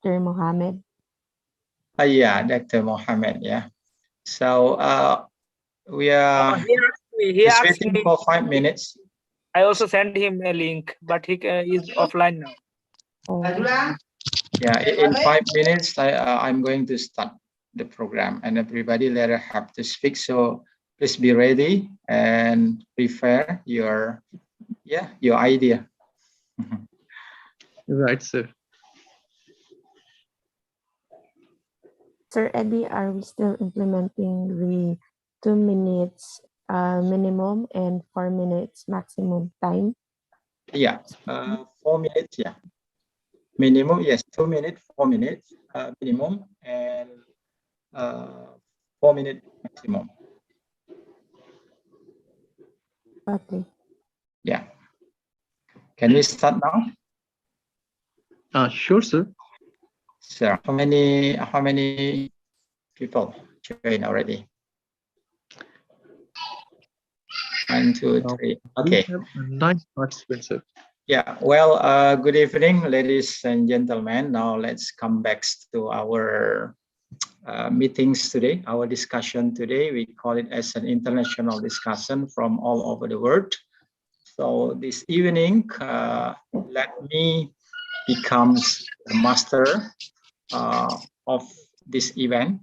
Dr. Mohammed. Yeah, Dr. Mohammed. Yeah. So we Oh, are he just asked waiting me. for 5 minutes. I also sent him a link, but he is offline now. Oh, Yeah, in 5 minutes, I'm going to start the program, and everybody later have to speak. So please be ready and prepare your idea. Right, sir. Sir Eddie, are we still implementing the 2 minutes minimum and 4 minutes maximum time? Yeah, 4 minutes. Yeah, minimum. Yes, 2 minutes, 4 minutes minimum, and 4 minute maximum. Okay. Yeah. Can we start now? Sure, sir. Sir, how many people join already? 1, 2, 3. We Okay. have 9 participants, sir. Yeah. Well, good evening, ladies and gentlemen. Now let's come back to our meetings today. Our discussion today, we call it as an international discussion from all over the world. So this evening, let me becomes the master of this event,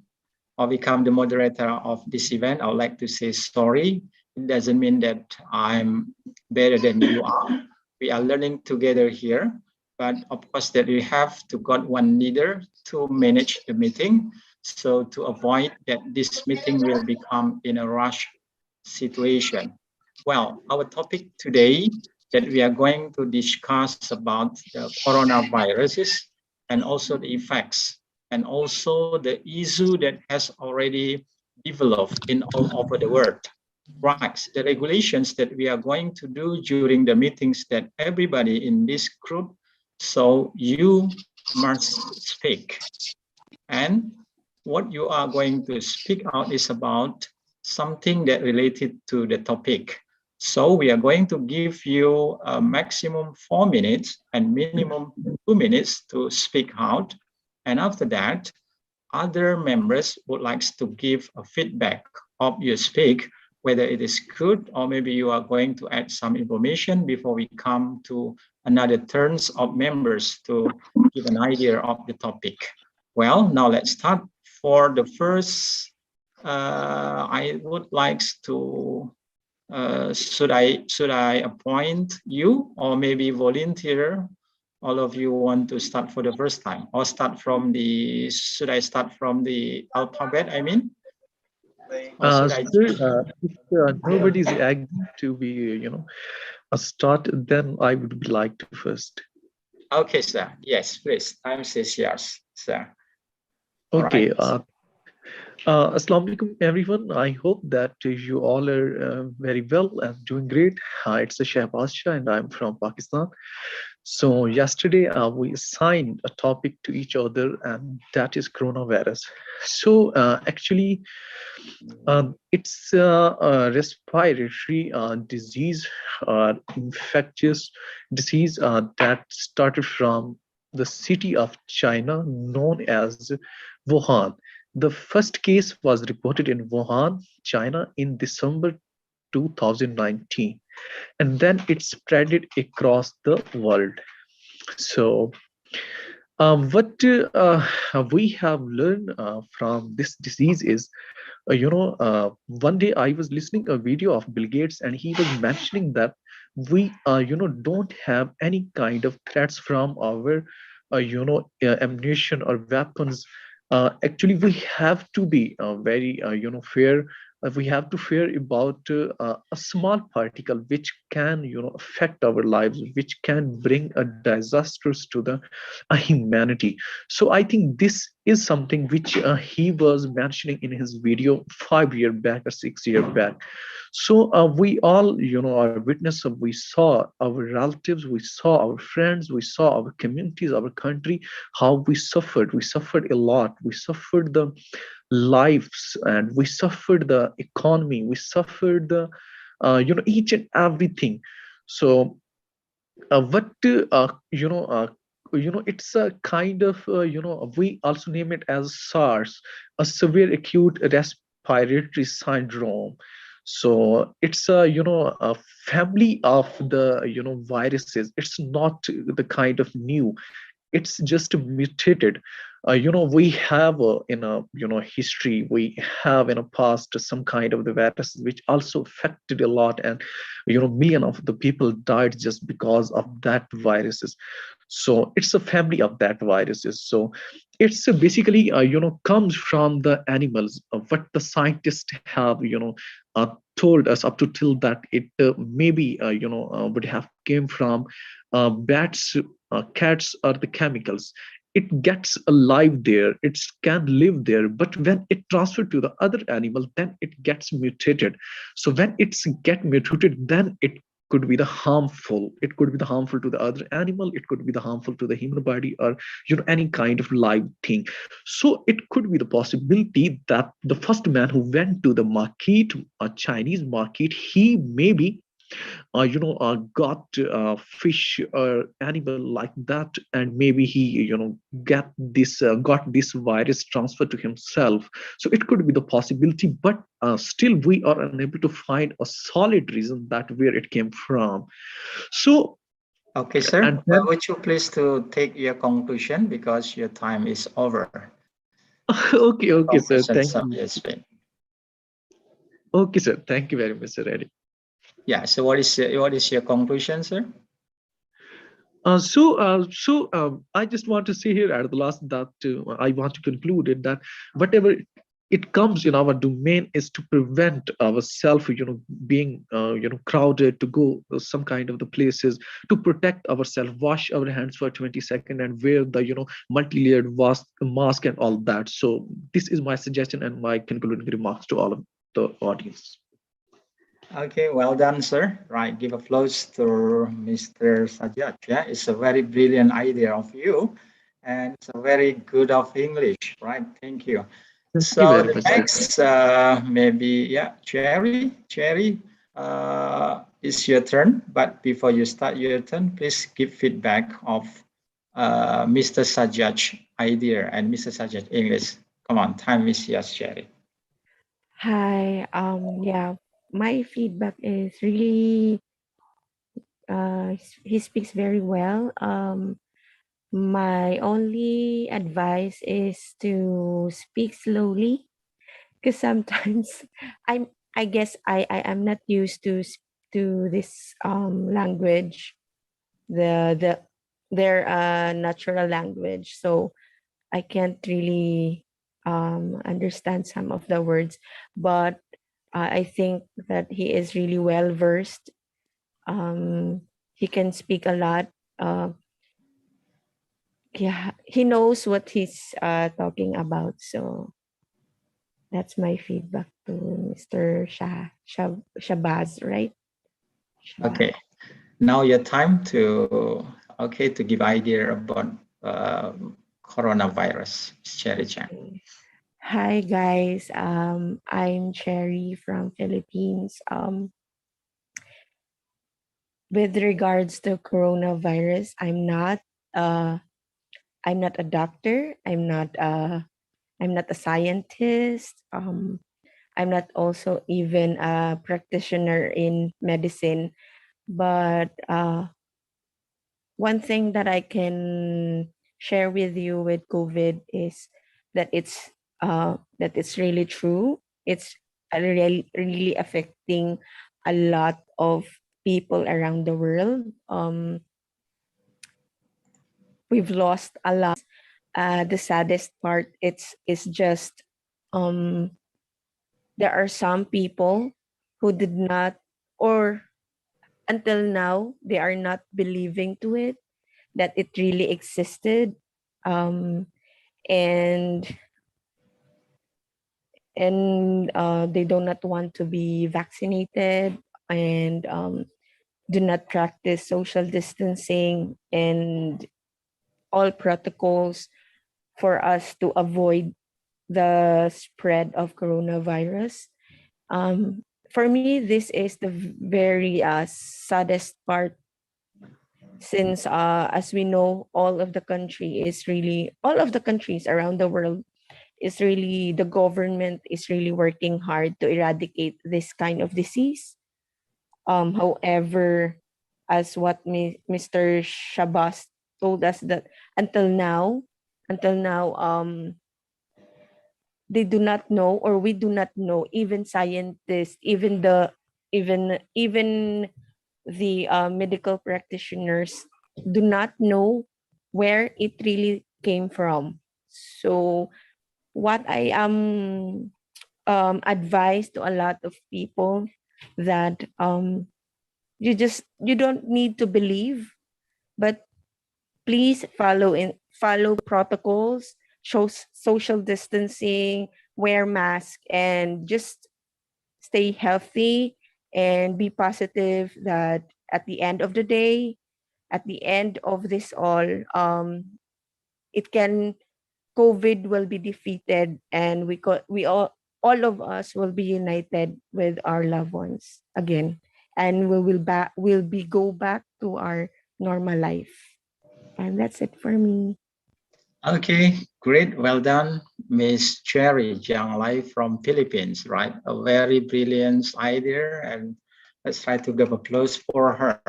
or become the moderator of this event. I would like to say sorry. It doesn't mean that I'm better than you are. We are learning together here, but of course that we have to got one leader to manage the meeting. So to avoid that this meeting will become in a rush situation. Well, our topic today that we are going to discuss about the coronaviruses and also the effects and also the issue that has already developed in all over the world. Right, the regulations that we are going to do during the meetings that everybody in this group, so you must speak. And what you are going to speak out is about something that related to the topic. So we are going to give you a maximum 4 minutes and minimum 2 minutes to speak out. And after that, other members would like to give a feedback of your speak, whether it is good or maybe you are going to add some information before we come to another turns of members to give an idea of the topic. Well, now let's start. For the first, I would like to, should I appoint you or maybe volunteer? All of you want to start for the first time, or start from the, should I start from the alphabet, I mean? Or should I? Sir, if nobody's agreed to be, a start, then I would like to first. Okay, sir. Yes, please. Time says yes, sir. Okay. Right. Assalamu alaikum, everyone. I hope that you all are very well and doing great. It's Shahbaz Shah, and I'm from Pakistan. So yesterday we assigned a topic to each other, and that is coronavirus. So actually, it's a respiratory disease, infectious disease that started from the city of China known as Wuhan. The first case was reported in Wuhan, China in December 2019, and then it spread it across the world. So what we have learned from this disease is, one day I was listening a video of Bill Gates, and he was mentioning that we, don't have any kind of threats from our, ammunition or weapons. Actually, we have to be very, fair. We have to fear about a small particle which can, affect our lives, which can bring a disastrous to the humanity. So I think this is something which he was mentioning in his video 5 years back or 6 years back. So we all, are witness of, we saw our relatives, we saw our friends, we saw our communities, our country, how we suffered. We suffered a lot. We suffered the lives, and we suffered the economy. We suffered the, each and everything. So what it's a kind of, we also name it as SARS, a severe acute respiratory syndrome. So it's a, a family of the, viruses. It's not the kind of new, it's just mutated. We have in a, history, we have in a past some kind of the viruses which also affected a lot, and million of the people died just because of that viruses. So it's a family of that viruses. So it's basically, comes from the animals. What the scientists have, told us up to till that, it maybe, would have came from bats, cats, or the chemicals. It gets alive there, it can live there, but when it transferred to the other animal, then it gets mutated. So when it's get mutated, then could be the harmful, it could be the harmful to the other animal, it could be the harmful to the human body, or any kind of live thing. So it could be the possibility that the first man who went to the market, a Chinese market, he maybe got fish or animal like that, and maybe he got this virus transferred to himself. So it could be the possibility, but still we are unable to find a solid reason that where it came from. So Okay, sir. and then Would you please to take your conclusion because your time is over. okay sir, Conclusion, thank so you. yes, Spain. Okay sir, thank you very much, sir. Yeah. So what is your conclusion, sir? I just want to say here at the last that I want to conclude it that whatever it comes in our domain is to prevent ourselves, being, crowded, to go some kind of the places, to protect ourselves, wash our hands for 20 seconds, and wear the, multi-layered mask and all that. So this is my suggestion and my concluding remarks to all of the audience. Okay, well done, sir. Right, give applause to Mr. Sajjad. Yeah, it's a very brilliant idea of you, and it's a very good of English. Right, thank you. Thank you So very the much, sir. next, maybe, yeah, Cherry, it's your turn. But before you start your turn, please give feedback of Mr. Sajjad's idea and Mr. Sajjad's English. Come on, time is yours, Cherry. Hi. Yeah, my feedback is really, he speaks very well. My only advice is to speak slowly, because sometimes I guess I am not used to this language, the their natural language, so I can't really understand some of the words, but I think that he is really well versed. He can speak a lot. Yeah, he knows what he's talking about. So that's my feedback to Mr. Shabazz, right? Shabazz. Okay. Now your time to to give idea about coronavirus. Cherry Chan. Okay. Hi guys. I'm Cherry from Philippines. With regards to coronavirus, uh I'm not a doctor. I'm not a scientist. I'm not also even a practitioner in medicine. But one thing that I can share with you with COVID is that it's really true. It's really affecting a lot of people around the world. We've lost a lot. The saddest part it's is just um there are some people who did not, or until now they are not believing to it, that it really existed, um and they do not want to be vaccinated, and do not practice social distancing and all protocols for us to avoid the spread of coronavirus. For me, this is the very saddest part since as we know, all of the countries around the world is really, the government is really working hard to eradicate this kind of disease. However, as what Mr. Shabazz told us, that until now, they do not know, or we do not know, even scientists, even the medical practitioners do not know where it really came from. So what I am advise to a lot of people, that you don't need to believe, but please follow protocols, show social distancing, wear mask, and just stay healthy, and be positive that at the end of the day, at the end of this all, it can COVID will be defeated, and we all of us will be united with our loved ones again, and will be go back to our normal life. And that's it for me. Okay, great. Well done, Miss Cherry Jiang Lai from Philippines, right? A very brilliant idea, and let's try to give applause for her.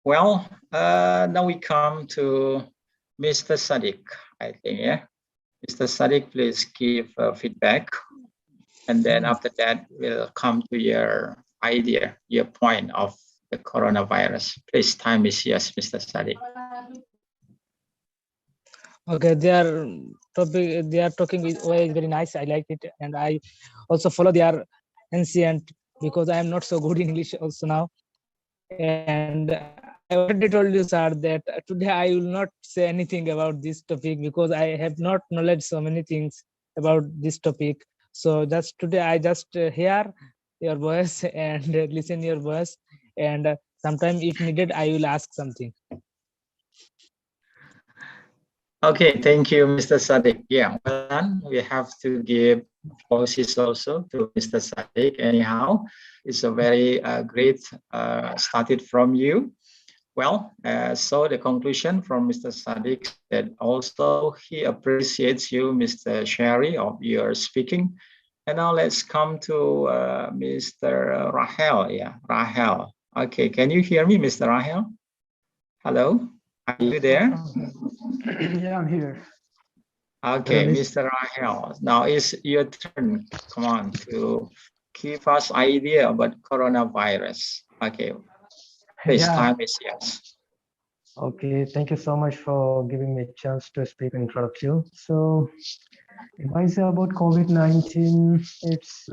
Well, now we come to Mr. Sadiq, I think, yeah? Mr. Sadiq, please give feedback. And then after that, we'll come to your idea, your point of the coronavirus. Please, time is yours, Mr. Sadiq. Okay, they are talking with way very nice. I like it, and I also follow their ancient, because I am not so good in English also now. And I already told you, sir, that today I will not say anything about this topic, because I have not knowledge so many things about this topic. So just today I just hear your voice and listen your voice, and sometime if needed I will ask something. Okay, thank you, Mr. Sadiq. Yeah, well done. We have to give applauses also to Mr. Sadiq. Anyhow, it's a very great started from you. Well, so the conclusion from Mr. Sadiq that also he appreciates you, Mr. Sherry, of your speaking. And now let's come to Mr. Rahel. Yeah, Rahel. Okay, can you hear me, Mr. Rahel? Hello, are you there? Yeah, I'm here. Okay, Mr. Rahel, now it's your turn. Come on, to give us idea about coronavirus. Okay, please, time is yours. Okay, thank you so much for giving me a chance to speak in front of you. So, if I say about COVID-19, it's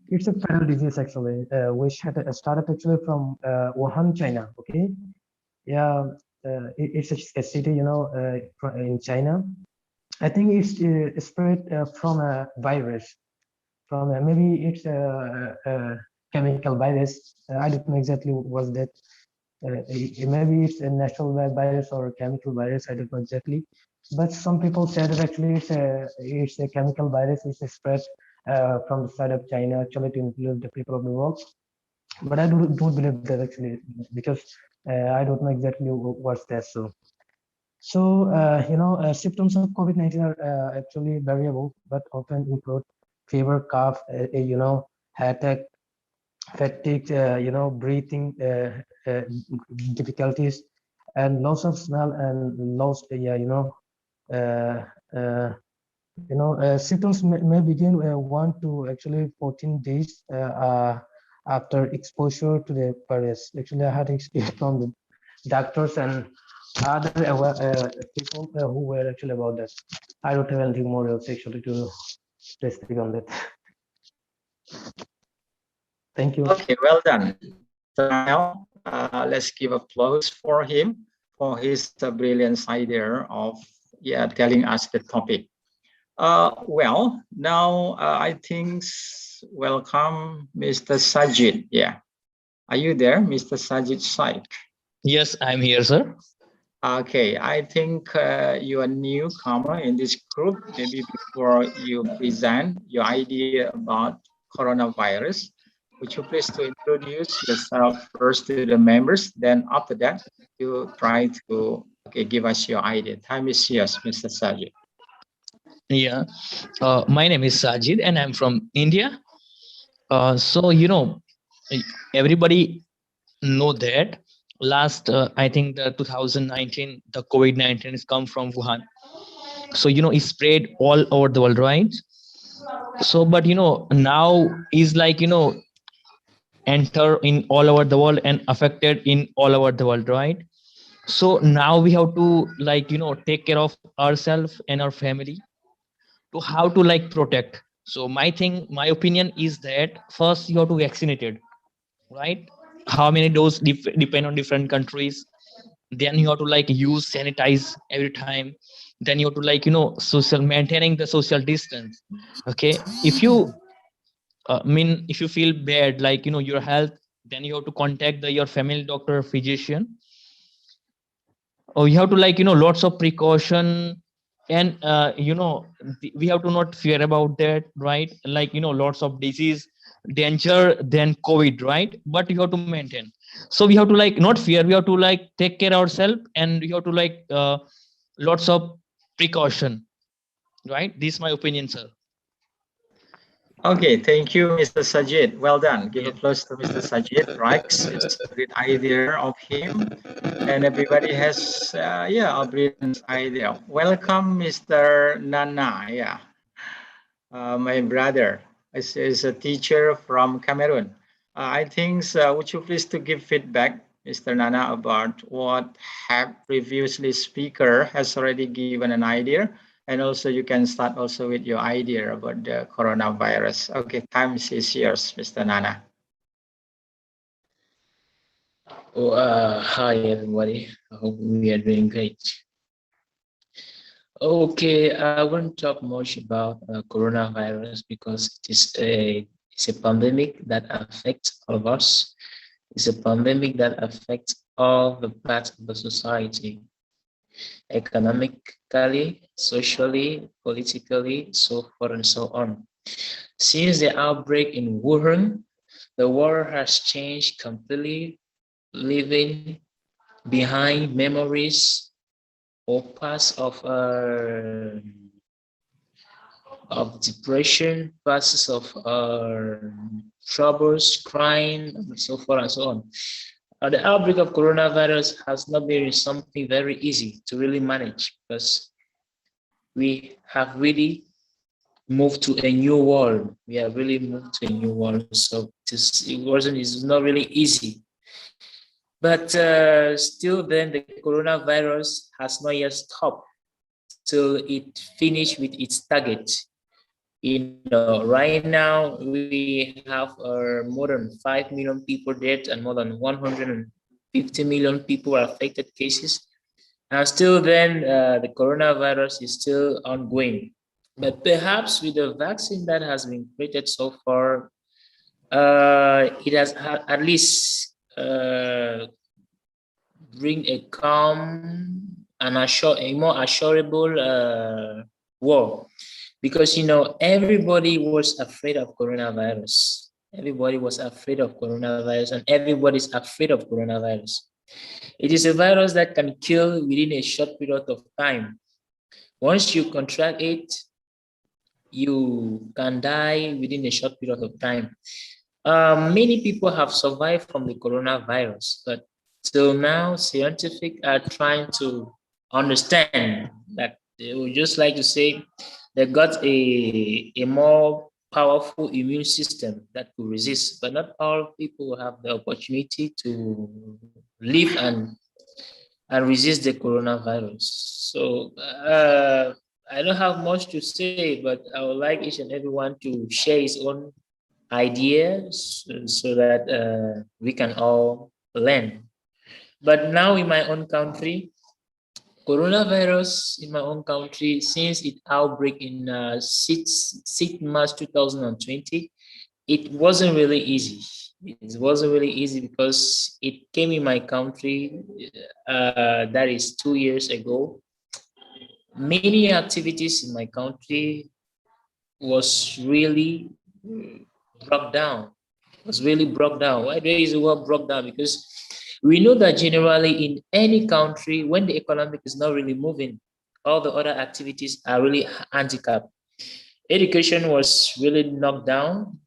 it's a fatal disease actually, which had started actually from Wuhan, China. Okay, yeah, it's a city in China. I think it's spread from a virus, from maybe it's a chemical virus. I don't know exactly what's that. Maybe it's a natural virus or a chemical virus. I don't know exactly. But some people said that actually it's a chemical virus. It's spread from the side of China actually to influence the people of the world. But I don't believe that actually, because I don't know exactly what's that. So symptoms of COVID-19 are actually variable, but often include fever, cough, headache, fatigue, breathing difficulties, and loss of smell and loss, symptoms may begin 1 to actually 14 days after exposure to the virus. Actually, I had experience from the doctors and other people who were actually about that. I don't have anything more else actually to speak on that. Thank you. Okay, well done. So now let's give applause for him for his brilliant idea of telling us the topic. Well, now I think welcome Mr. Sajid. Yeah, are you there, Mr. Sajid Saik? Yes, I'm here, sir. Okay, I think you're a newcomer in this group. Maybe before you present your idea about coronavirus, Would you please to introduce yourself first to the members? Then after that, you try to give us your idea. Time is yours, Mr. Sajid. Yeah, my name is Sajid and I'm from India. So everybody know that last I think the 2019 the COVID-19 has come from Wuhan. So it spread all over the world, right? So but now is like enter in all over the world and affected in all over the world, right? So now we have to like take care of ourselves and our family to how to like protect. So my opinion is that first you have to vaccinate it, right? How many doses depend on different countries. Then you have to like use sanitize every time. Then you have to like social maintaining the social distance. Okay, if you mean if you feel bad like your health, then you have to contact your family doctor or physician. Oh, you have to like lots of precaution. And we have to not fear about that, right? Like lots of disease danger than COVID, right? But you have to maintain. So we have to like not fear, we have to like take care ourselves, and we have to like lots of precaution, right? This is my opinion, sir. Okay, thank you, Mr. Sajid. Well done. Give applause to Mr. Sajid. Right, it's a great idea of him, and everybody has a brilliant idea. Welcome, Mr. Nana. Yeah, my brother is a teacher from Cameroon. I think would you please to give feedback, Mr. Nana, about what have previously speaker has already given an idea, and also you can start also with your idea about the coronavirus. Okay, time is yours, Mr. Nana. Oh, hi everybody. I hope we are doing great. Okay, I won't talk much about coronavirus because it's a pandemic that affects all of us. It's a pandemic that affects all the parts of the society, economically, socially, politically, so forth and so on. Since the outbreak in Wuhan, the world has changed completely, leaving behind memories or parts of depression, parts of troubles, crying, and so forth and so on. The outbreak of coronavirus has not been something very easy to really manage because we have really moved to a new world. We have really moved to a new world, so it's not really easy. But still, then the coronavirus has not yet stopped till it finished with its target. Right now we have more than 5 million people dead and more than 150 million people are affected cases. And still then the coronavirus is still ongoing. But perhaps with the vaccine that has been created so far, it has at least bring a calm and a more assurable war, because everybody was afraid of coronavirus. Everybody was afraid of coronavirus, and everybody's afraid of coronavirus. It is a virus that can kill within a short period of time. Once you contract it, you can die within a short period of time. Many people have survived from the coronavirus, but till now, scientific are trying to understand that. They would just like to say they got a more powerful immune system that could resist, but not all people have the opportunity to live and resist the coronavirus. So I don't have much to say, but I would like each and everyone to share his own ideas so that we can all learn. But now in my own country, coronavirus in my own country, since it outbreak in 6 March 2020, it wasn't really easy. It wasn't really easy because it came in my country, that is 2 years ago. Many activities in my country was really brought down. was really broke down. Why do I use the word broke down? Because we know that generally in any country, when the economic is not really moving, all the other activities are really handicapped. Education was really knocked down.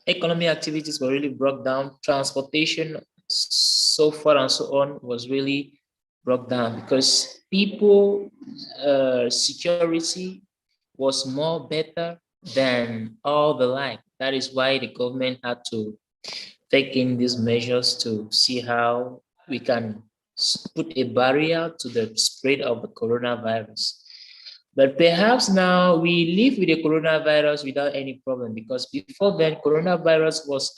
Economic activities were really broke down. Transportation, so far and so on, was really broke down because people security was more better than all the like. That is why the government had to take in these measures to see how we can put a barrier to the spread of the coronavirus. But perhaps now we live with the coronavirus without any problem, because before then coronavirus was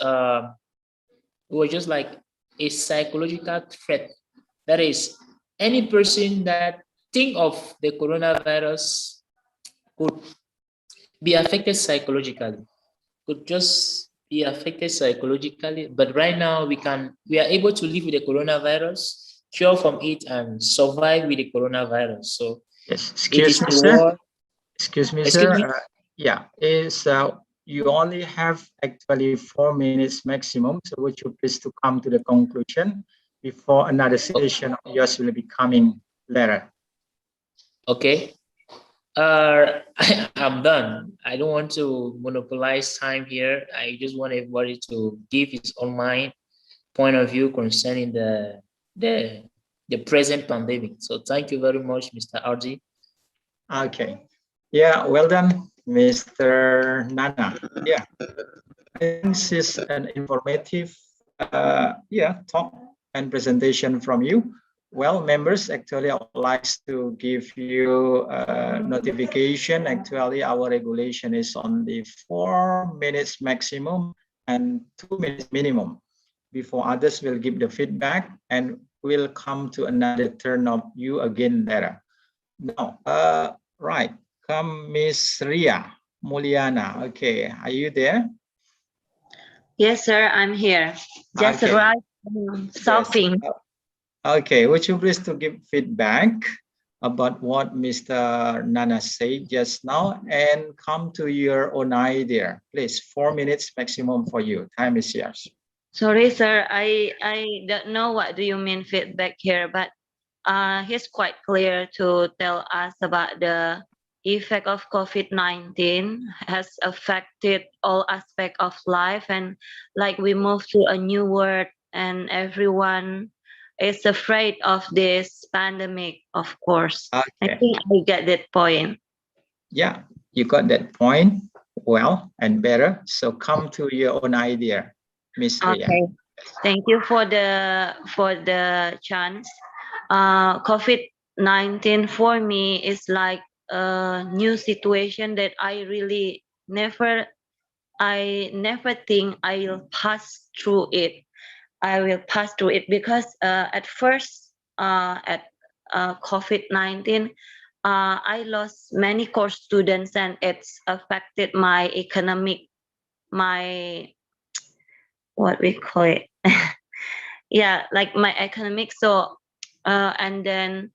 just like a psychological threat. That is, any person that think of the coronavirus could be affected psychologically, could just be affected psychologically. But right now we are able to live with the coronavirus, cure from it, and survive with the coronavirus. So Yes, it excuse is me, a sir. war. Excuse me, Excuse sir. me. Yeah, is you only have actually 4 minutes maximum. So would you please to come to the conclusion before another session of yours will be coming later? Okay. I'm done. I don't want to monopolize time here. I just want everybody to give his own mind point of view concerning the the present pandemic. So thank you very much, Mr. RG. Okay. Yeah, well done, Mr. Nana. Yeah, I think this is an informative talk and presentation from you. Well, members, actually, I would like to give you a notification. Actually, our regulation is only 4 minutes maximum and 2 minutes minimum. Before others will give the feedback, and we'll come to another turn of you again later. Now, right, come Miss Ria Mulyana. Okay, are you there? Yes, sir, I'm here. Just Okay. right shopping. Yes. Okay, would you please to give feedback about what Mr. Nana said just now and come to your own idea. Please, 4 minutes maximum for you. Time is yours. Sorry, sir. I don't know what do you mean feedback here, but he's quite clear to tell us about the effect of COVID-19 has affected all aspect of life, and like we move to a new world and everyone is afraid of this pandemic, of course. I Okay. think I get that point. Yeah, you got that point well and better. So come to your own idea, Miss Ria. Okay. Thank you for the chance. COVID-19 for me is like a new situation that I never think I'll pass through it. I will pass through it because at first at COVID-19 I lost many course students, and it's affected my economic, my what we call it yeah, like my economic. So and then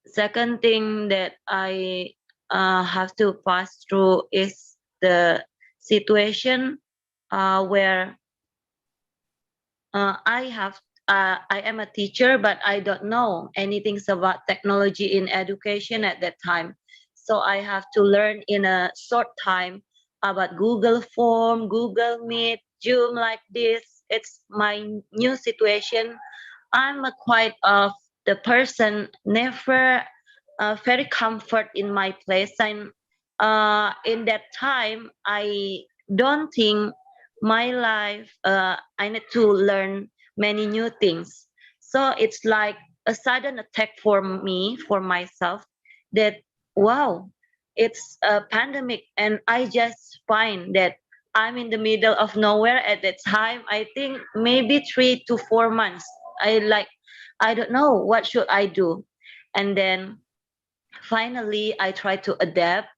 second thing that I have to pass through is the situation where I am a teacher, but I don't know anything about technology in education at that time. So I have to learn in a short time about Google Form, Google Meet, Zoom, like this. It's my new situation. I'm a quite of the person never very comfort in my place, and in that time I don't think my life I need to learn many new things. So it's like a sudden attack for me, for myself, that wow, it's a pandemic and I just find that I'm in the middle of nowhere at that time. I think maybe 3 to 4 months. I don't know what should I do. And then finally I try to adapt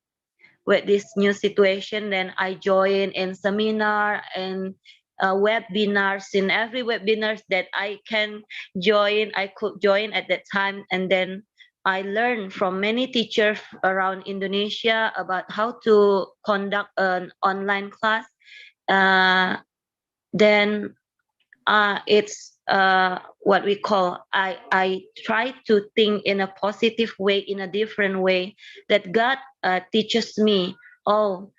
with this new situation. Then I join in seminar and webinars. In every webinars that I can join, I could join at that time. And then I learned from many teachers around Indonesia about how to conduct an online class. uh, then it's what we call, I try to think in a positive way, in a different way, that God teaches me. Oh,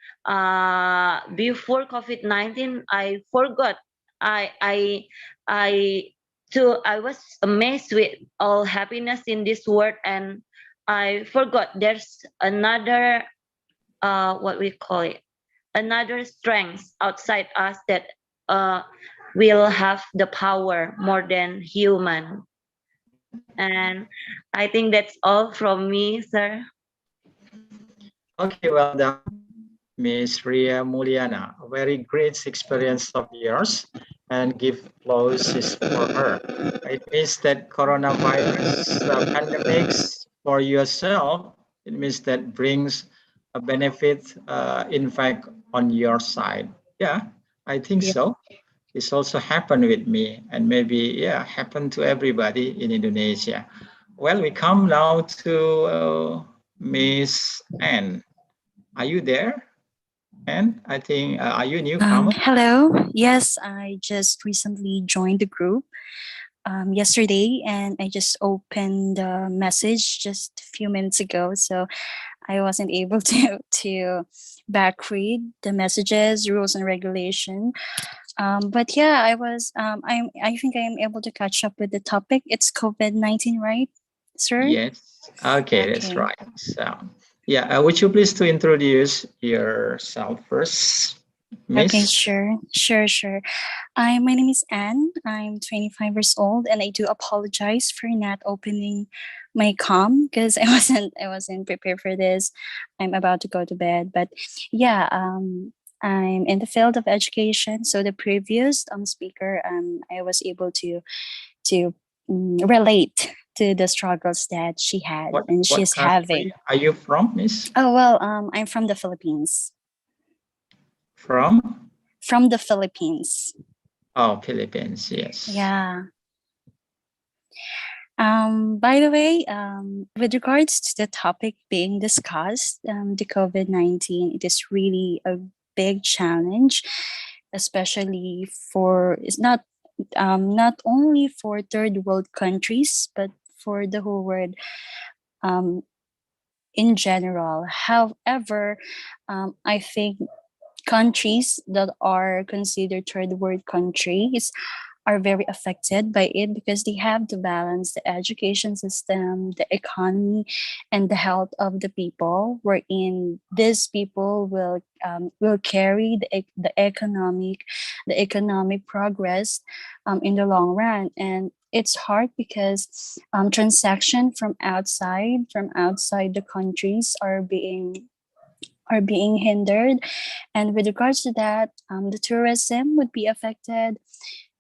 before COVID-19, I forgot. I I was amazed with all happiness in this world, and I forgot there's another what we call it, another strength outside us that uh, will have the power more than human. And I think that's all from me, sir. Okay, well done, Miss Ria Mulyana. A very great experience of yours, and give applause for her. It means that coronavirus pandemics for yourself, it means that brings a benefit, in fact, on your side. Yeah, I think Yeah. so. This also happened with me, and maybe, yeah, happened to everybody in Indonesia. Well, we come now to Miss Anne. Are you there? And I think, are you a newcomer? Hello. Yes, I just recently joined the group yesterday, and I just opened the message just a few minutes ago, so I wasn't able to back read the messages, rules, and regulation. But yeah, I think I am able to catch up with the topic. It's COVID-19, right, sir? Yes. Okay, that's Okay. right. So, yeah, would you please to introduce yourself first, Okay, Miss? sure. My name is Anne. I'm 25 years old, and I do apologize for not opening my com because I wasn't prepared for this. I'm about to go to bed, but yeah, I'm in the field of education. So the previous speaker, I was able to relate to the struggles that she had and What she's country having. are you from, Miss? Oh well, I'm from the Philippines. From? From the Philippines. Oh, Philippines. Yes. Yeah. By the way, with regards to the topic being discussed, the COVID-19, it is really a big challenge, especially for it's not only for third world countries, but for the whole world um, in general. However, I think countries that are considered third world countries are very affected by it because they have to balance the education system, the economy, and the health of the people. Wherein these people will carry the economic progress in the long run. And it's hard because transaction from outside the countries are being hindered, and with regards to that, the tourism would be affected,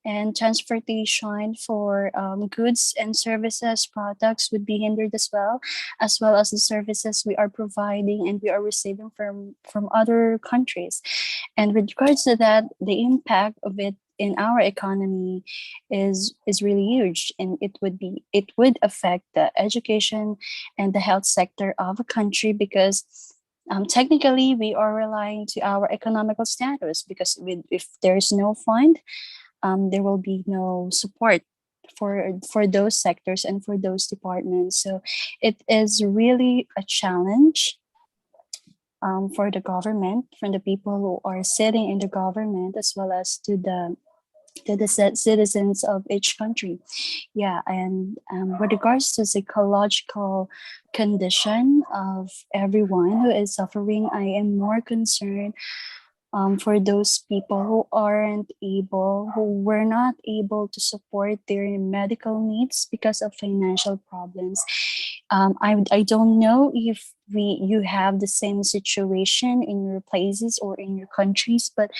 and transportation for goods and services products would be hindered as well as the services we are providing and we are receiving from other countries. And with regards to that, the impact of it in our economy is really huge, and it would affect the education and the health sector of a country because technically we are relying to our economical status because if there's no fund, there will be no support for those sectors and for those departments. So it is really a challenge for the government, from the people who are sitting in the government, as well as to the citizens of each country. Yeah, and with regards to psychological condition of everyone who is suffering, I am more concerned for those people who were not able to support their medical needs because of financial problems. I don't know if you have the same situation in your places or in your countries, but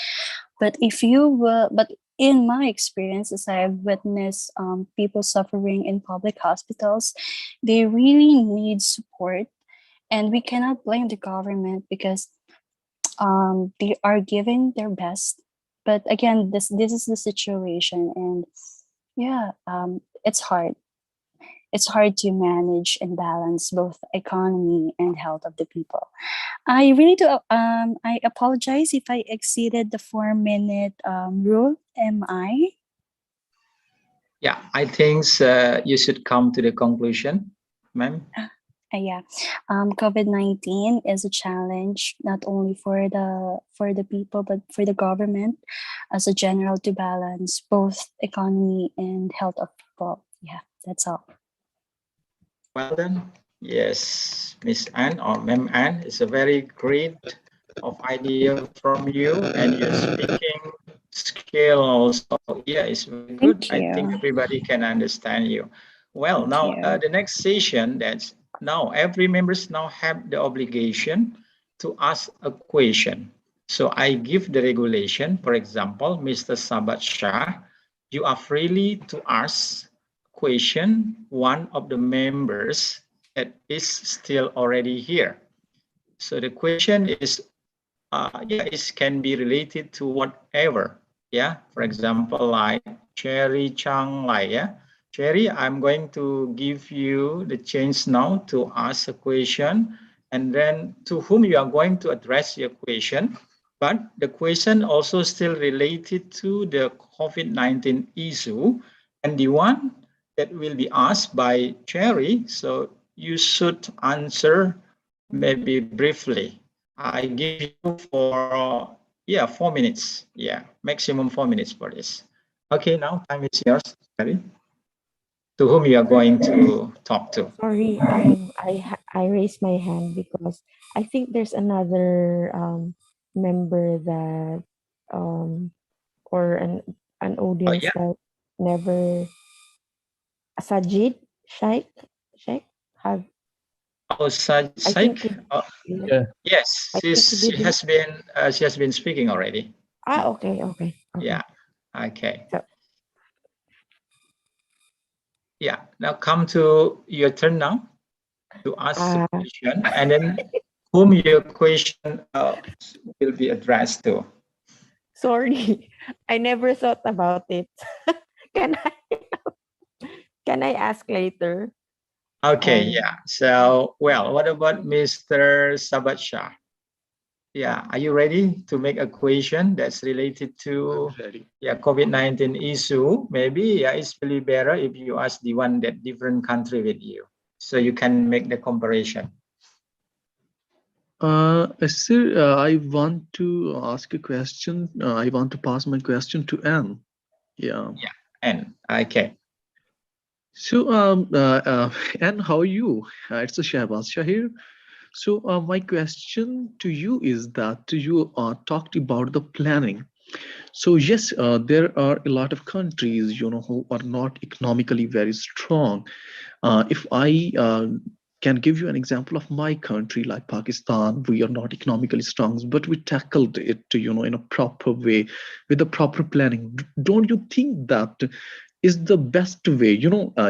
if you will, but in my experience, as I have witnessed people suffering in public hospitals, they really need support, and we cannot blame the government because they are giving their best, but again, this is the situation, and yeah, it's hard to manage and balance both economy and health of the people. I really do. I apologize if I exceeded the 4-minute rule. Am I? Yeah, I think you should come to the conclusion, ma'am. Yeah. COVID-19 is a challenge not only for the people but for the government as a general to balance both economy and health of people. Yeah, that's all. Well done. Yes, Miss Anne or Ma'am Anne, it's a very great of idea from you, and your speaking skill also. Yeah, it's very good. Thank I think you. everybody can understand you. Well, Thank now you. the next session, that's now every members now have the obligation to ask a question. So I give the regulation. For example, Mr. Sabat Shah, you are freely to ask question one of the members that is still already here. So the question is, yeah, it can be related to whatever. Yeah, for example, like Cherry Chang, like, yeah, Cherry, I'm going to give you the chance now to ask a question, and then to whom you are going to address your question. But the question also still related to the COVID-19 issue, and the one that will be asked by Cherry. So you should answer maybe briefly. I give you for, yeah, 4 minutes. Yeah, maximum 4 minutes for this. Okay, now time is yours, Cherry. To whom you are going to talk to? Sorry, I raised my hand because I think there's another member that um or an Oh, audience yeah. that never Sajid Sheikh Sheikh have Oh, I think Saik. he Oh, yeah, Yeah. yes, I think he didn't. she has been speaking already. Okay. Yeah. Okay. So Yeah. Now come to your turn now to ask the uh question, and then whom your question will be addressed to. sorry. I never thought about it. Can I can I ask later? Okay, Or yeah. So, well, what about Mr. Sabat Shah? Yeah, are you ready to make a question that's related I'm to, ready. yeah, COVID-19 issue? Maybe, yeah, it's really better if you ask the one that different country with you, so you can make the comparison. Sir, I want to ask a question. I want to pass my question to Anne. Yeah. Yeah, and okay. So, Anne, how are you? It's a Shahbaz Shah here. So, my question to you is that you talked about the planning. So yes, there are a lot of countries, who are not economically very strong. If I can give you an example of my country, like Pakistan, we are not economically strong, but we tackled it, in a proper way with the proper planning. Don't you think that is the best way?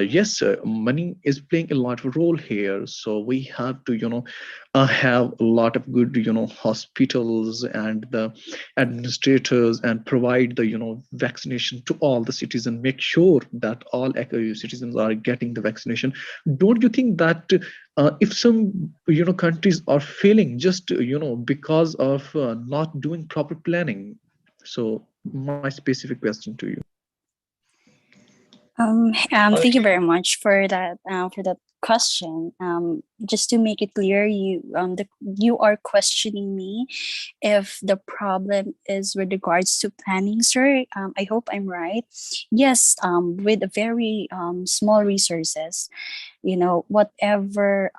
Yes, money is playing a lot of role here, so we have to, have a lot of good, hospitals and the administrators, and provide the, vaccination to all the citizens, make sure that all citizens are getting the vaccination. Don't you think that if some, countries are failing just, because of not doing proper planning? So my specific question to you. Thank you very much for that question. Just to make it clear, you are questioning me if the problem is with regards to planning, sir. I hope I'm right. Yes, with a very small resources, whatever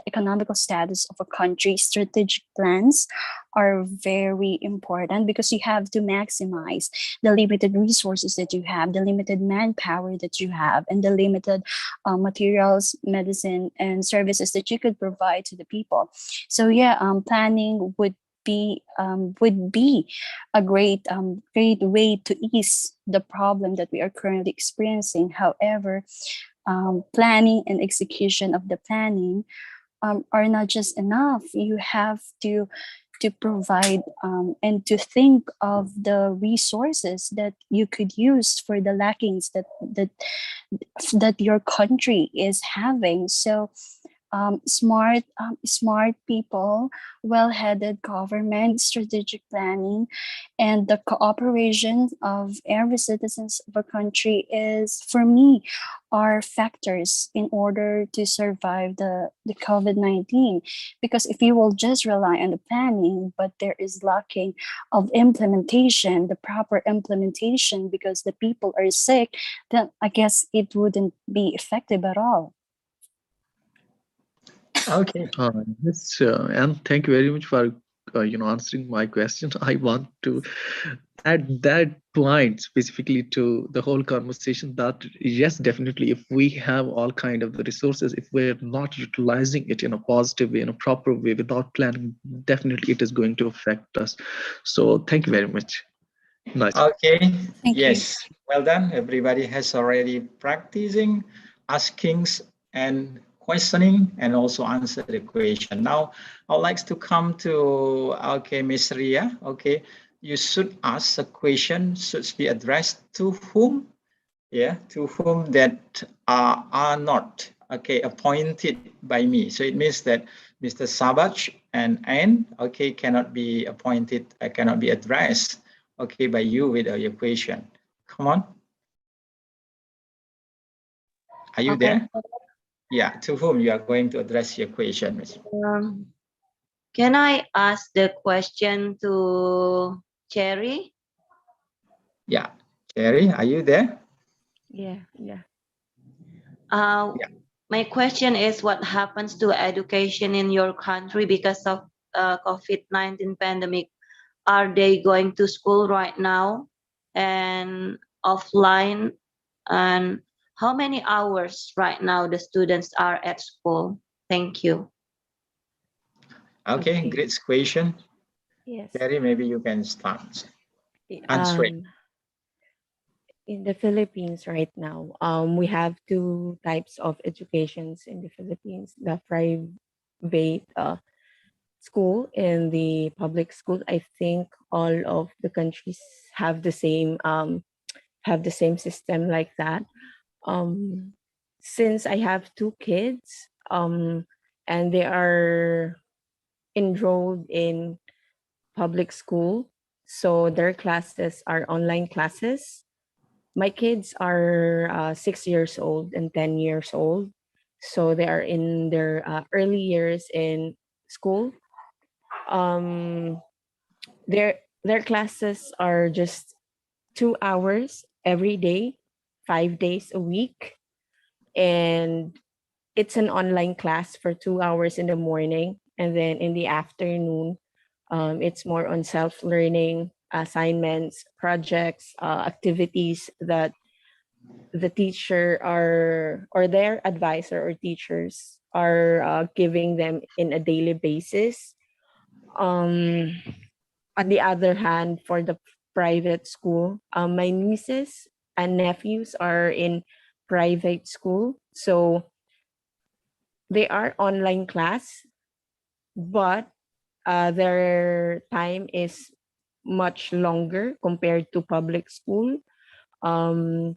economical status of a country, strategic plans are very important because you have to maximize the limited resources that you have, the limited manpower that you have, and the limited materials, medicine, and services that you could provide to the people. So yeah, planning would be a great way to ease the problem that we are currently experiencing. However, planning and execution of the planning are not just enough. You have to provide and to think of the resources that you could use for the lackings that your country is having. So smart people, well-headed government, strategic planning, and the cooperation of every citizens of a country is, for me, are factors in order to survive the COVID-19. Because if you will just rely on the planning, but there is lacking of implementation, the proper implementation, because the people are sick, then I guess it wouldn't be effective at all. Okay. Yes, and thank you very much for answering my question. I want to add that point specifically to the whole conversation that yes, definitely, if we have all kind of the resources, if we're not utilizing it in a positive way, in a proper way, without planning, definitely it is going to affect us. So thank you very much. Nice. Okay. Thank you. Yes. Well done. Everybody has already practicing asking and questioning and also answer the question. Now, I would like to come to, okay, Miss Ria. Okay. You should ask a question, should be addressed to whom? Yeah, to whom that are not, okay, appointed by me. So it means that Mr. Sabaj and Anne, okay, cannot be appointed, cannot be addressed, okay, by you with your question. Come on. Are you Okay. there? Yeah, to whom you are going to address your question, Miss? Can I ask the question to Cherry? Yeah, Cherry, are you there? Yeah. Yeah. My question is, what happens to education in your country because of COVID-19 pandemic? Are they going to school right now and offline? And how many hours right now the students are at school? Thank you. Okay, Okay. great question. Yes. Cherry, maybe you can start answering. In the Philippines right now, we have two types of educations in the Philippines: the private school and the public school. I think all of the countries have the same system like that. Um, since I have two kids, and they are enrolled in public school, so their classes are online classes. My kids are 6 years old and 10 years old, so they are in their early years in school. Um, their classes are just 2 hours every day, 5 days a week, and it's an online class for 2 hours in the morning, and then in the afternoon, it's more on self-learning assignments, projects, activities that the teacher are or their advisor or teachers are giving them in a daily basis. Um, on the other hand, for the private school, my nieces and nephews are in private school, so they are online class, but their time is much longer compared to public school. Um,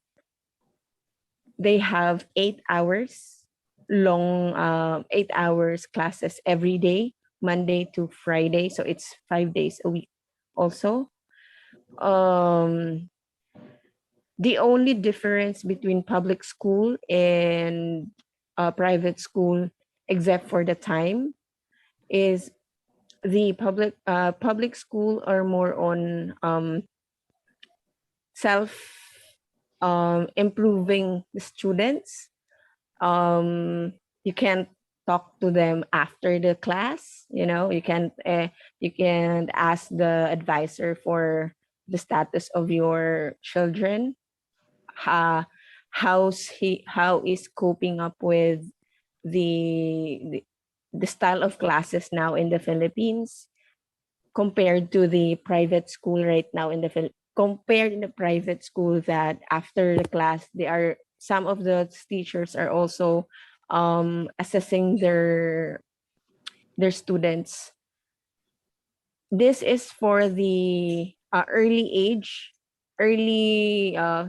they have 8 hours long, 8 hours classes every day, Monday to Friday. So it's 5 days a week also. The only difference between public school and private school, except for the time, is the public school are more on self improving the students. You can't talk to them after the class. You can't ask the advisor for the status of your children. uh, how is coping up with the, the the style of classes now in the Philippines compared to the private school right now in the compared in the private school, that after the class they are some of the teachers are also assessing their students. This is for the early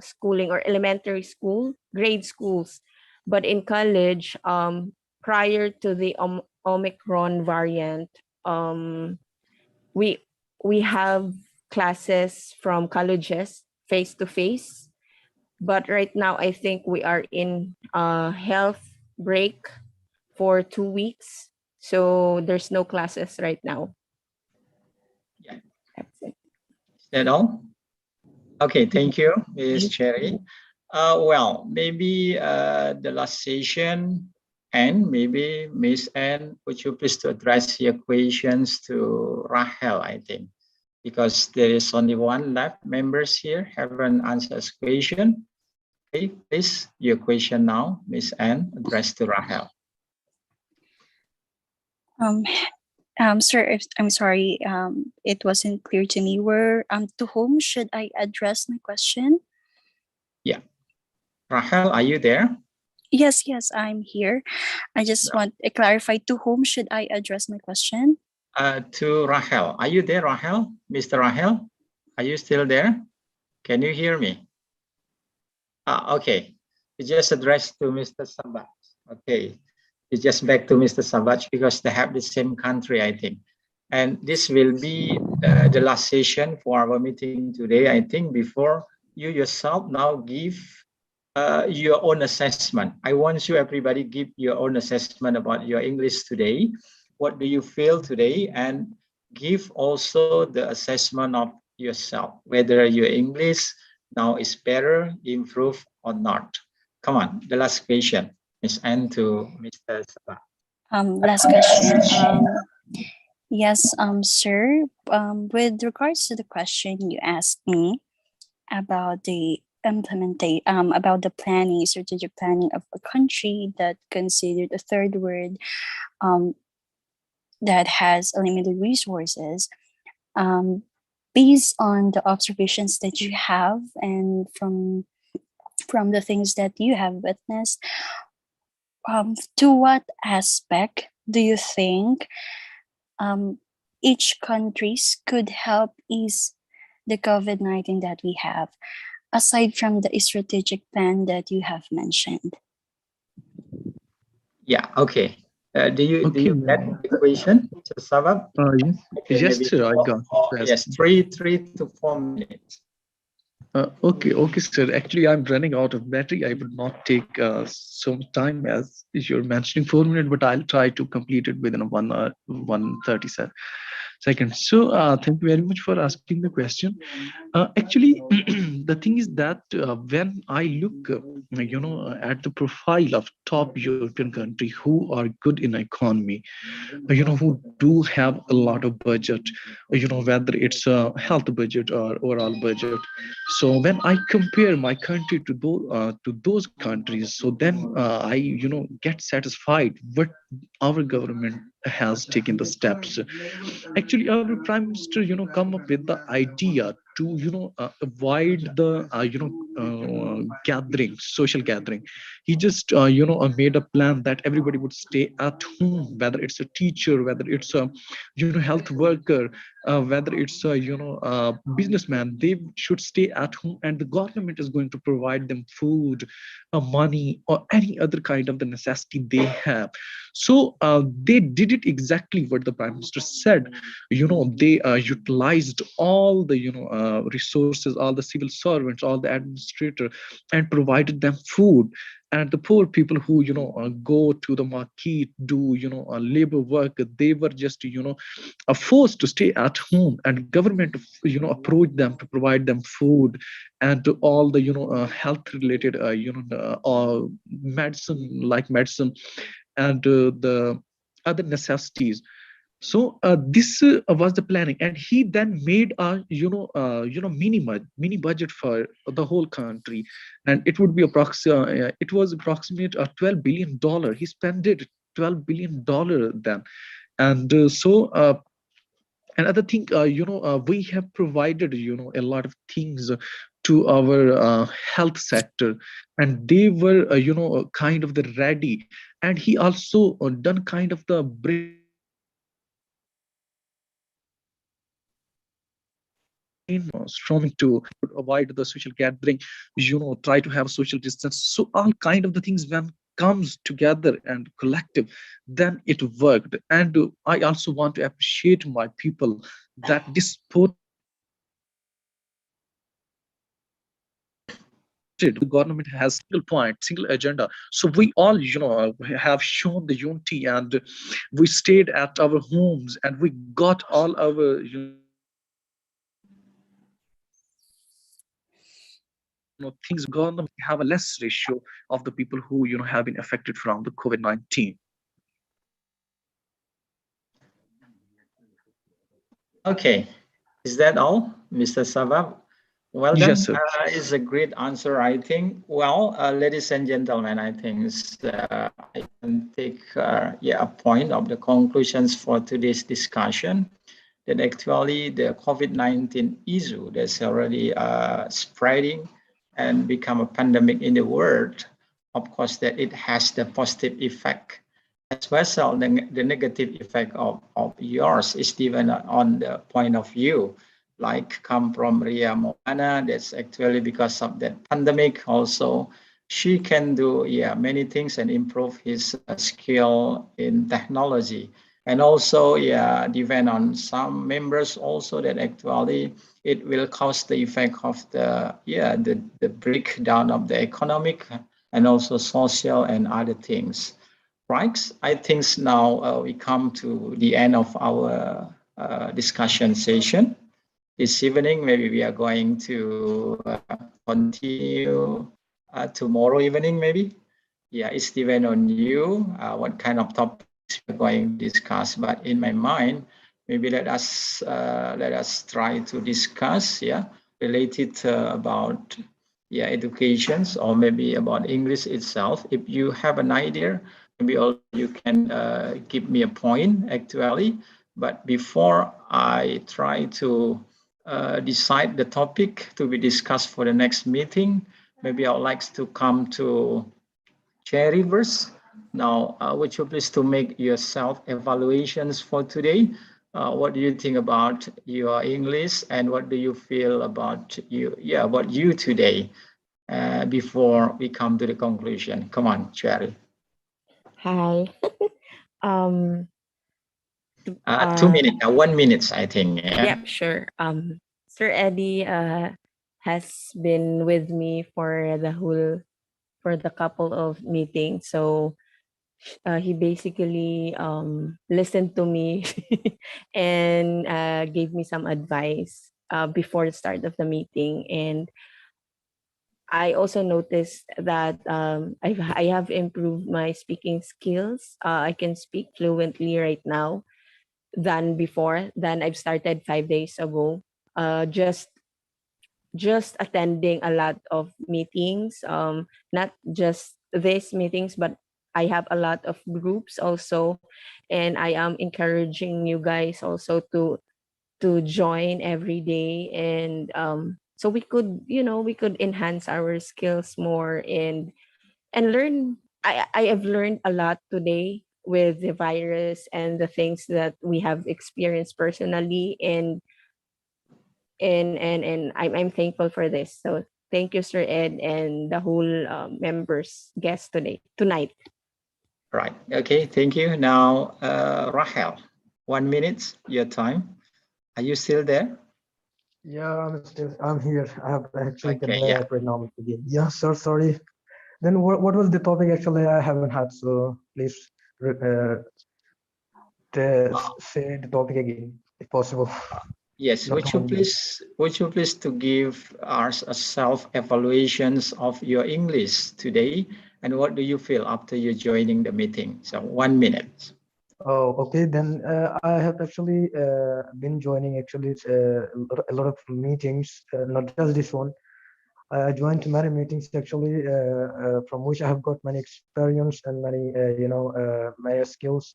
schooling or elementary school grade schools, but in college, prior to the Omicron variant, we we have classes from colleges face to face, but right now I think we are in a health break for 2 weeks, so there's no classes right now. Yeah. That's it. Is that all? Okay, thank you, Ms. Cherry. Well, maybe the last session, and maybe Miss Anne, would you please to address your questions to Rahel, I think, because there is only one left members here haven't answered his question. Okay, please, your question now, Miss Anne, addressed to Rahel. Um, sir, I'm sorry, it wasn't clear to me. To whom should I address my question? Yeah. Rahel, are you there? Yes, I'm here. I just want to clarify, to whom should I address my question? To Rahel. Are you there, Rahel? Mr. Rahel, are you still there? Can you hear me? Okay. You just addressed to Mr. Sabat. Okay. You just back to Mr. Sabat because they have the same country, I think. And this will be the last session for our meeting today. I think before you yourself now give your own assessment. I want you everybody give your own assessment about your English today. What do you feel today? And give also the assessment of yourself, whether your English now is better, improve or not. Come on, the last question, Ms. Anne to Mr. Sabah. Last question. Yes, sir. With regards to the question you asked me about the about the planning, strategic planning of a country that considered a third world, that has limited resources, based on the observations that you have and from the things that you have witnessed, to what aspect do you think each countries could help ease the COVID-19 that we have, aside from the strategic plan that you have mentioned? Yeah, okay. Do you get the question, Mr. Sabah? Yes, Okay, yes, maybe sir, I got it. yes, 3 to 4 minutes. Okay, sir. Actually, I'm running out of battery. I would not take so much time as you're mentioning 4 minutes, but I'll try to complete it within a 1:30 seconds. So, thank you very much for asking the question. Actually, the thing is that when I look, at the profile of top European country who are good in economy, who do have a lot of budget, whether it's a health budget or overall budget. So when I compare my country to those countries, so then I get satisfied what our government has taken the steps. Actually, our prime minister come up with the idea to avoid the gathering, social gathering. He just made a plan that everybody would stay at home, whether it's a teacher, whether it's a health worker, whether it's a businessman. They should stay at home, and the government is going to provide them food, money, or any other kind of the necessity they have. So they did it exactly what the prime minister said. They utilized all the resources, all the civil servants, all the administrator, and provided them food. And the poor people who go to the market, do labor work, they were just forced to stay at home, and government approached them to provide them food and to all the health related medicine and the other necessities. So this was the planning, and he then made a mini budget for the whole country, and it would be it was approximate $12 billion. He spent it $12 billion then, and another thing, we have provided a lot of things to our health sector, and they were kind of the ready, and he also done kind of the brainwashing to avoid the social gathering, try to have social distance. So all kind of the things when comes together and collective, then it worked. And I also want to appreciate my people that despite the government has single point, single agenda. So we all, have shown the unity, and we stayed at our homes, and we got all our, things. Government have a less ratio of the people who, have been affected from the COVID-19. Okay, is that all, Mr. Sabab? Well Yes, done. sir. It's a great answer, I think. Well, ladies and gentlemen, I think I can take a point of the conclusions for today's discussion. That actually the COVID-19 issue that's already spreading and become a pandemic in the world, of course, that it has the positive effect, as well as the negative effect of yours is given on the point of view, like come from Ria Moana, that's actually because of that pandemic also. She can do many things and improve his skill in technology. And also, depend on some members also that actually it will cause the effect of the breakdown of the economic and also social and other things. Right. I think now we come to the end of our discussion session this evening. Maybe we are going to continue tomorrow evening, maybe. Yeah, it's depend on you what kind of topics we're going to discuss. But in my mind, maybe let us try to discuss, related about educations, or maybe about English itself. If you have an idea, maybe also you can give me a point actually. But before I try to decide the topic to be discussed for the next meeting, maybe I would like to come to Cherry first. Now, would you please to make your self-evaluations for today? What do you think about your English, and what do you feel about you? Yeah, about you today. Before we come to the conclusion, come on, Cherry. Hi. um 2 minutes, 1 minute, I think. Yeah. Yep, sure. Sir Eddie has been with me for the couple of meetings. So he basically listened to me and gave me some advice before the start of the meeting. And I also noticed that I have improved my speaking skills. I can speak fluently right now than I've started 5 days ago. Just attending a lot of meetings, not just these meetings, but I have a lot of groups also, and I am encouraging you guys also to join every day, and so we could enhance our skills more and learn. I have learned a lot today with the virus and the things that we have experienced personally, and I'm thankful for this. So thank you, Sir Ed, and the whole members guest tonight. Right. Okay. Thank you. Now, Rahel, 1 minute, your time. Are you still there? Yeah, I'm here. I have actually get Okay. back right now again. Yeah, sir, sorry. Then what was the topic actually? I haven't had, so please uh, say the topic again, if possible. Yes. Not only. Would you please to give us a self-evaluations of your English today, and what do you feel after you joining the meeting? So 1 minute. Oh, okay. Then I have actually been joining actually a lot of meetings, not just this one. I joined many meetings actually, from which I have got many experience and many, many skills.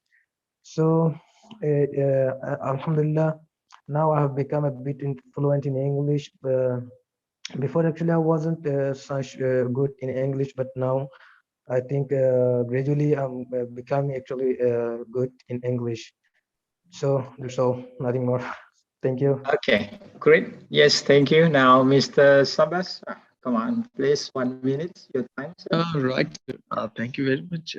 So, Alhamdulillah, now I have become a bit fluent in English. Before actually I wasn't such good in English, but now I think gradually I'm becoming actually good in English. So that's all, nothing more. Thank you. Okay. Great. Yes. Thank you. Now, Mr. Sabas. Come on, please, 1 minute, your time, sir. Right. Thank you very much.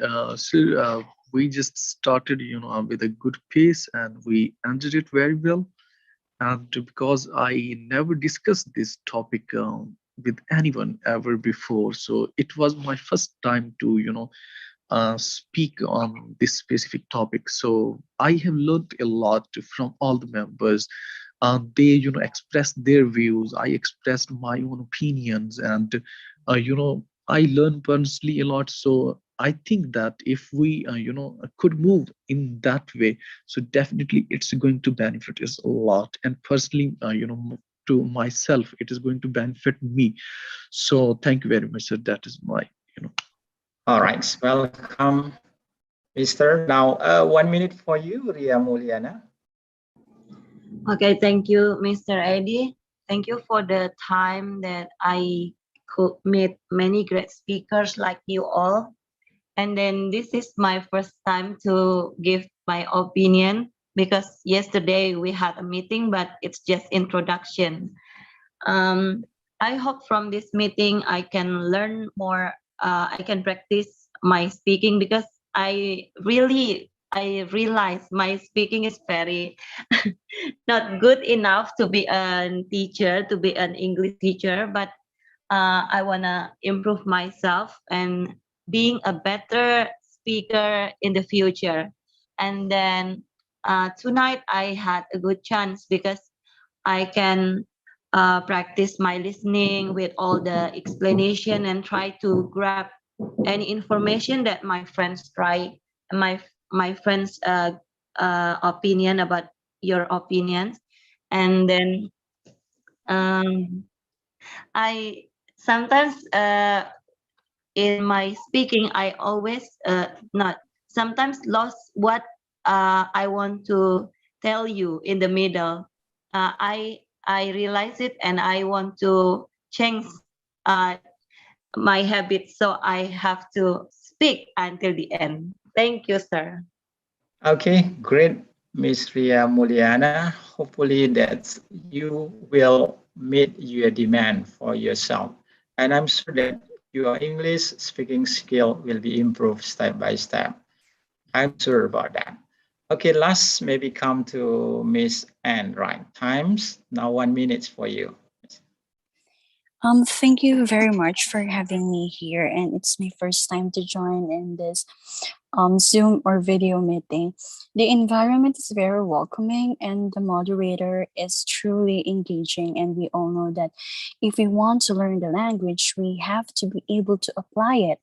We just started, with a good pace, and we ended it very well. And because I never discussed this topic with anyone ever before, so it was my first time to, speak on this specific topic. So I have learned a lot from all the members. They, expressed their views. I expressed my own opinions, and I learned personally a lot. So I think that if we, could move in that way, so definitely it's going to benefit us a lot. And personally, to myself, it is going to benefit me. So thank you very much, sir. That is my, All right, welcome, Mister. Now, 1 minute for you, Ria Mulyana. Okay, thank you, Mr. Eddie. Thank you for the time that I could meet many great speakers like you all. And then this is my first time to give my opinion because yesterday we had a meeting, but it's just introduction. I hope from this meeting I can learn more. I can practice my speaking because I realize my speaking is very not good enough to be a teacher, to be an English teacher, but I want to improve myself and being a better speaker in the future. And then tonight I had a good chance because I can practice my listening with all the explanation and try to grab any information that my friends my friends opinion about your opinions. And then I sometimes in my speaking I always not sometimes lost what I want to tell you in the middle. I realize it and I want to change uh, my habits, so I have to speak until the end. Thank you, sir. Okay, great, Miss Ria Mulyana. Hopefully that you will meet your demand for yourself. And I'm sure that your English speaking skill will be improved step by step. I'm sure about that. Okay, last maybe come to Miss Anne, right? Times now 1 minute for you. Thank you very much for having me here, and it's my first time to join in this Zoom or video meeting. The environment is very welcoming, and the moderator is truly engaging. And we all know that if we want to learn the language, we have to be able to apply it,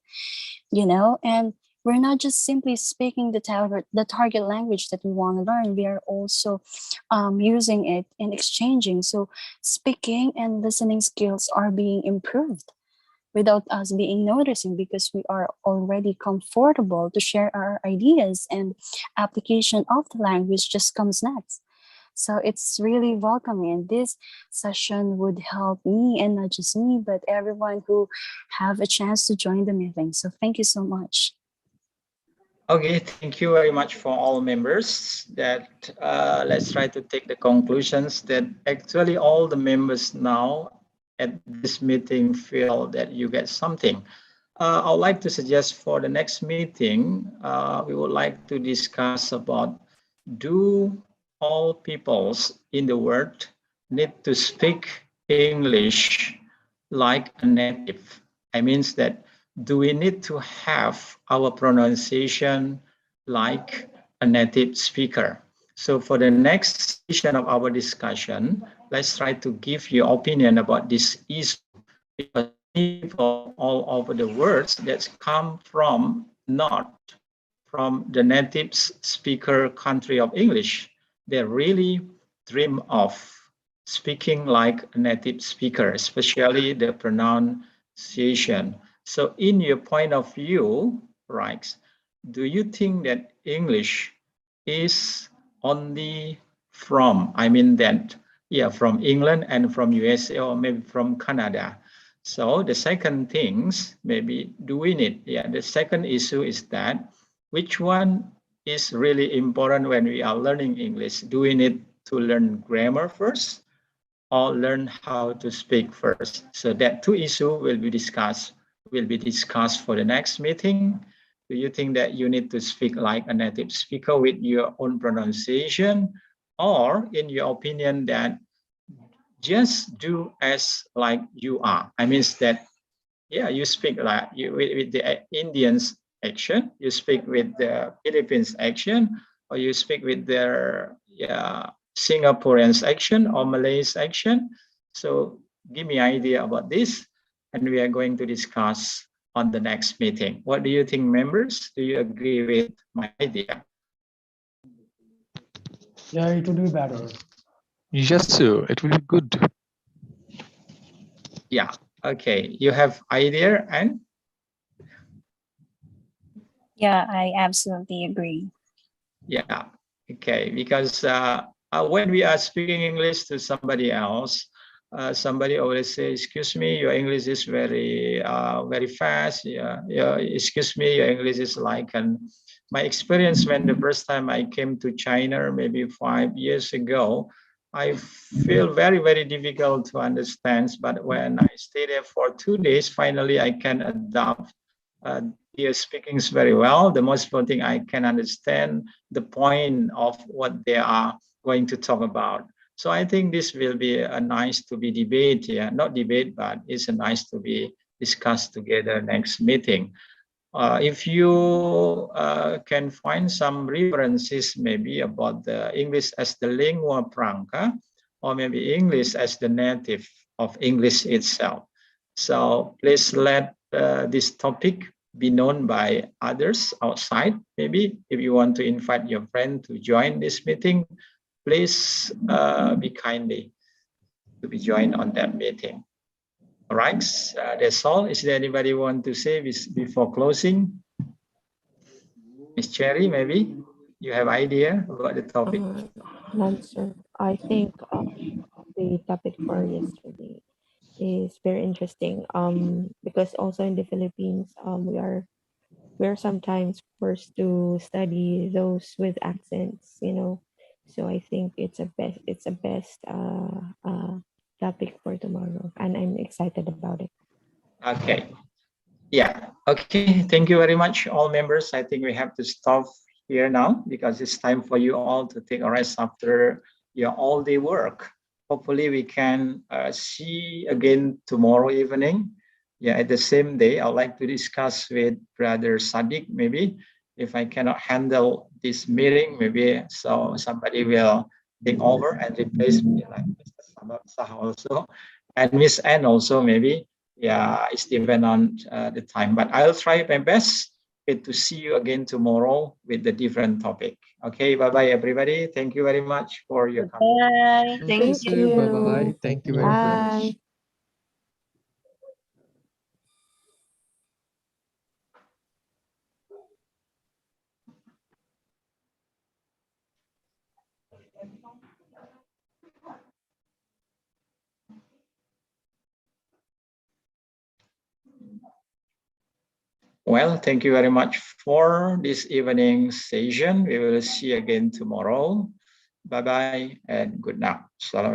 and we're not just simply speaking the target language that we want to learn. We are also using it and exchanging. So speaking and listening skills are being improved without us being noticing, because we are already comfortable to share our ideas, and application of the language just comes next. So it's really welcoming, and this session would help me, and not just me, but everyone who have a chance to join the meeting. So thank you so much. Okay, thank you very much for all members. That let's try to take the conclusions that actually all the members now at this meeting feel that you get something. I would like to suggest for the next meeting, we would like to discuss about, do all peoples in the world need to speak English like a native? I means that, do we need to have our pronunciation like a native speaker? So for the next session of our discussion, let's try to give your opinion about this issue, because people all over the world that come from not from the native speaker country of English, they really dream of speaking like a native speaker, especially the pronunciation. So in your point of view, right, do you think that English is only from, I mean that, yeah, from England and from USA or maybe from Canada? So the second things, maybe do we need, the second issue is that, which one is really important when we are learning English? Do we need to learn grammar first, or learn how to speak first? So that two issues will be discussed for the next meeting. Do you think that you need to speak like a native speaker with your own pronunciation, or in your opinion that just do as like you are? I mean that, yeah, you speak like you with the Indians action, you speak with the Philippines action, or you speak with their Singaporeans action or Malays action. So give me idea about this, and we are going to discuss on the next meeting. What do you think, members? Do you agree with my idea? Yeah, it would be better. Yes, sir. It will be good. Yeah. Okay. You have idea, and Yeah, I absolutely agree. yeah. Okay. Because when we are speaking English to somebody else, somebody always say, "Excuse me, your English is very fast." Yeah. Yeah. Excuse me, your English is like an. My experience when the first time I came to China, maybe 5 years ago, I feel very difficult to understand. But when I stay there for 2 days, finally I can adapt. Their speaking is very well. The most important thing, I can understand the point of what they are going to talk about. So I think this will be a nice to be debate here, not debate, but it's a nice to be discussed together next meeting. If you can find some references maybe about the English as the lingua franca, or maybe English as the native of English itself. So please let this topic be known by others outside. Maybe if you want to invite your friend to join this meeting, please be kindly to be joined on that meeting. All right, that's all. Is there anybody want to say before closing? Miss Cherry, maybe you have idea about the topic. None, sir. I think the topic for yesterday is very interesting. Because also in the Philippines, we're sometimes forced to study those with accents, you know. So I think it's a best topic for tomorrow, and I'm excited about it. Okay. Yeah. Okay. Thank you very much, all members. I think we have to stop here now because it's time for you all to take a rest after your all-day work. Hopefully, we can see again tomorrow evening. Yeah, at the same day, I'd like to discuss with Brother Sadiq. Maybe if I cannot handle this meeting, maybe so somebody will take over and replace me, like Mr. Sabab Sah also, and Miss Anne also maybe. Yeah, it's depend on the time, but I'll try my best to see you again tomorrow with the different topic. Okay, bye bye everybody. Thank you very much for your coming. Bye. Okay, Thank Thank sir. Bye you. bye. you. Thank you very Bye. much. Well, thank you very much for this evening session. We will see you again tomorrow. Bye bye and good night. Salam.